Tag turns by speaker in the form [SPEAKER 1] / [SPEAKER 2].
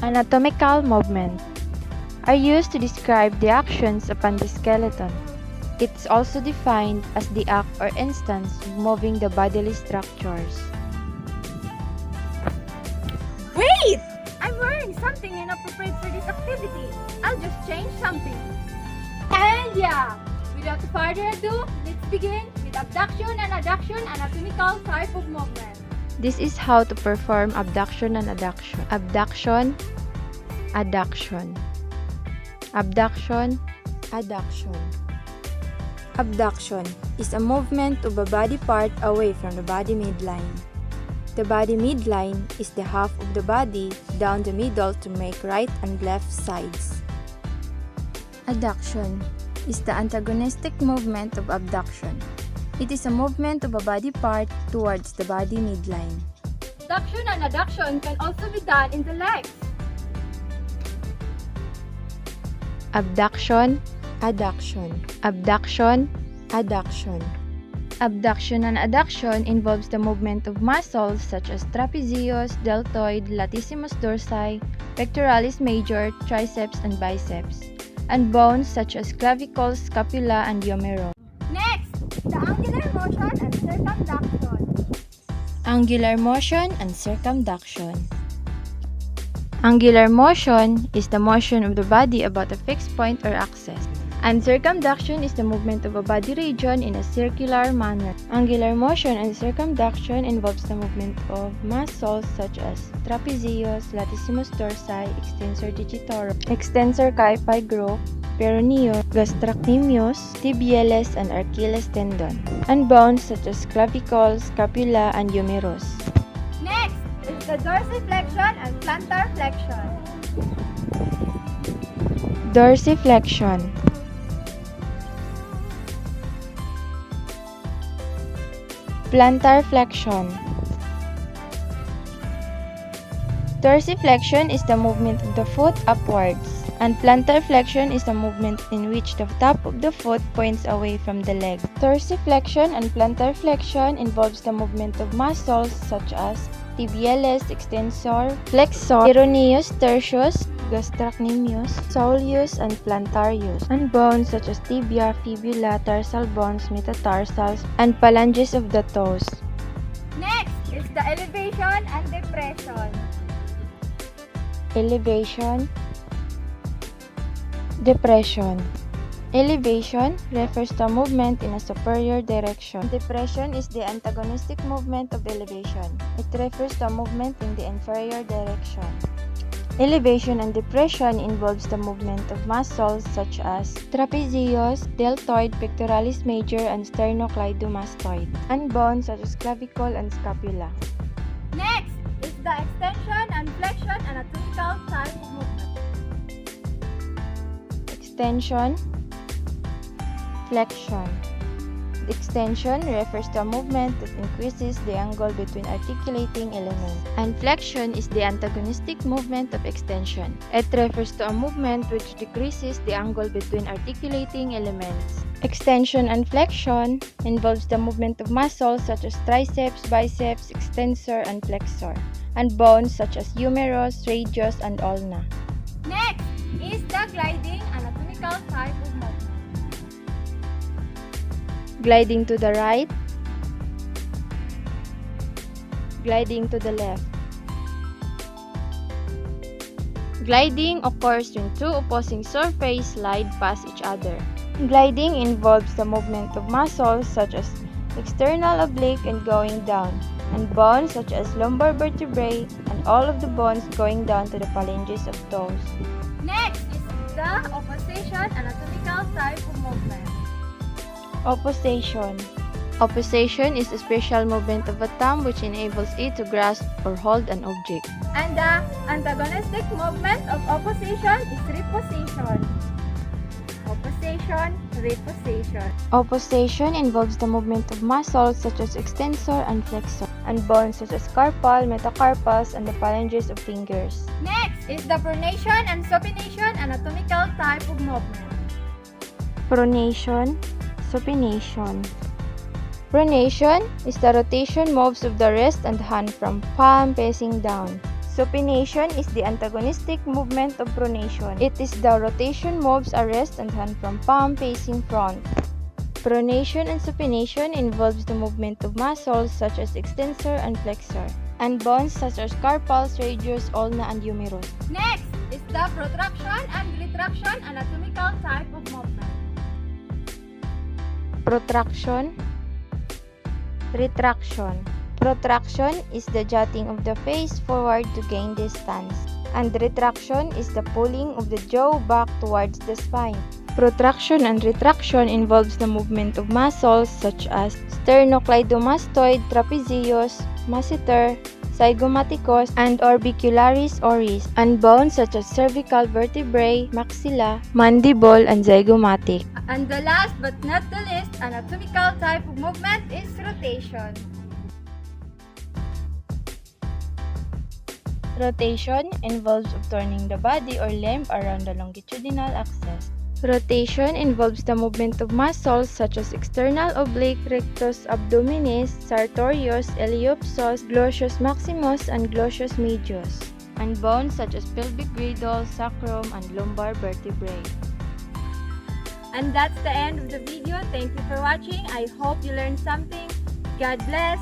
[SPEAKER 1] Anatomical movement are used to describe the actions upon the skeleton. It's also defined as the act or instance of moving the bodily structures.
[SPEAKER 2] Wait! I'm wearing something inappropriate for this activity. I'll just change something. And yeah, without further ado, let's begin with abduction and adduction anatomical type of movement.
[SPEAKER 1] This is how to perform abduction and adduction. Abduction, adduction. Abduction, adduction. Abduction is a movement of a body part away from the body midline. The body midline is the half of the body down the middle to make right and left sides. Adduction is the antagonistic movement of abduction. It is a movement of a body part towards the body midline.
[SPEAKER 2] Abduction and adduction can also be done in the legs.
[SPEAKER 1] Abduction, adduction. Abduction, adduction. Abduction and adduction involves the movement of muscles such as trapezius, deltoid, latissimus dorsi, pectoralis major, triceps and biceps, and bones such as clavicle, scapula, and humerus.
[SPEAKER 2] Next, the angular motion and circumduction.
[SPEAKER 1] Angular motion and circumduction. Angular motion is the motion of the body about a fixed point or axis, and circumduction is the movement of a body region in a circular manner. Angular motion and circumduction involves the movement of muscles such as trapezius, latissimus dorsi, extensor digitorum, extensor carpi group, peroneus, gastrocnemius, tibialis, and Achilles tendon, and bones such as clavicle, scapula, and humerus.
[SPEAKER 2] Next is the dorsiflexion and plantar flexion.
[SPEAKER 1] Dorsiflexion. Plantar flexion. Dorsiflexion is the movement of the foot upwards, and plantar flexion is the movement in which the top of the foot points away from the leg. Dorsiflexion and plantar flexion involves the movement of muscles such as tibialis, extensor, flexor, peroneus, tertius, gastrocnemius, soleus, and plantarius, and bones such as tibia, fibula, tarsal bones, metatarsals, and phalanges of the toes.
[SPEAKER 2] Next is the elevation and depression.
[SPEAKER 1] Elevation, depression. Elevation refers to a movement in a superior direction. Depression is the antagonistic movement of elevation. It refers to a movement in the inferior direction. Elevation and depression involves the movement of muscles such as trapezius, deltoid, pectoralis major, and sternocleidomastoid, and bones such as clavicle and scapula.
[SPEAKER 2] Next is the extension and flexion anatomical type of movement.
[SPEAKER 1] Extension, flexion. The extension refers to a movement that increases the angle between articulating elements, and flexion is the antagonistic movement of extension. It refers to a movement which decreases the angle between articulating elements. Extension and flexion involves the movement of muscles such as triceps, biceps, extensor, and flexor, and bones such as humerus, radius, and ulna.
[SPEAKER 2] Next is the gliding anatomical type of movement.
[SPEAKER 1] Gliding to the right, gliding to the left. Gliding occurs when two opposing surfaces slide past each other. Gliding involves the movement of muscles such as external oblique and going down, and bones such as lumbar vertebrae, and all of the bones going down to the phalanges of toes.
[SPEAKER 2] Next is the opposition anatomical type of movement.
[SPEAKER 1] Opposition. Opposition is a special movement of a thumb which enables it to grasp or hold an object.
[SPEAKER 2] And the antagonistic movement of opposition is reposition. Opposition, reposition.
[SPEAKER 1] Opposition involves the movement of muscles such as extensor and flexor, and bones such as carpal, metacarpals, and the phalanges of fingers.
[SPEAKER 2] Next is the pronation and supination anatomical type of movement.
[SPEAKER 1] Pronation, supination. Pronation is the rotation moves of the wrist and hand from palm facing down. Supination is the antagonistic movement of pronation. It is the rotation moves a wrist and hand from palm facing front. Pronation and supination involves the movement of muscles such as extensor and flexor, and bones such as carpals, radius, ulna, and humerus.
[SPEAKER 2] Next is the protraction and retraction anatomical type of movement.
[SPEAKER 1] Protraction, retraction. Protraction is the jutting of the face forward to gain distance, and retraction is the pulling of the jaw back towards the spine. Protraction and retraction involves the movement of muscles such as sternocleidomastoid, trapezius, masseter, zygomaticus, and orbicularis oris, and bones such as cervical vertebrae, maxilla, mandible, and zygomatic.
[SPEAKER 2] And the last but not the least anatomical type of movement is rotation.
[SPEAKER 1] Rotation involves of turning the body or limb around the longitudinal axis. Rotation involves the movement of muscles such as external oblique, rectus abdominis, sartorius, iliopsoas, gluteus maximus, and gluteus medius, and bones such as pelvic girdle, sacrum, and lumbar vertebrae.
[SPEAKER 2] And that's the end of the video. Thank you for watching. I hope you learned something. God bless.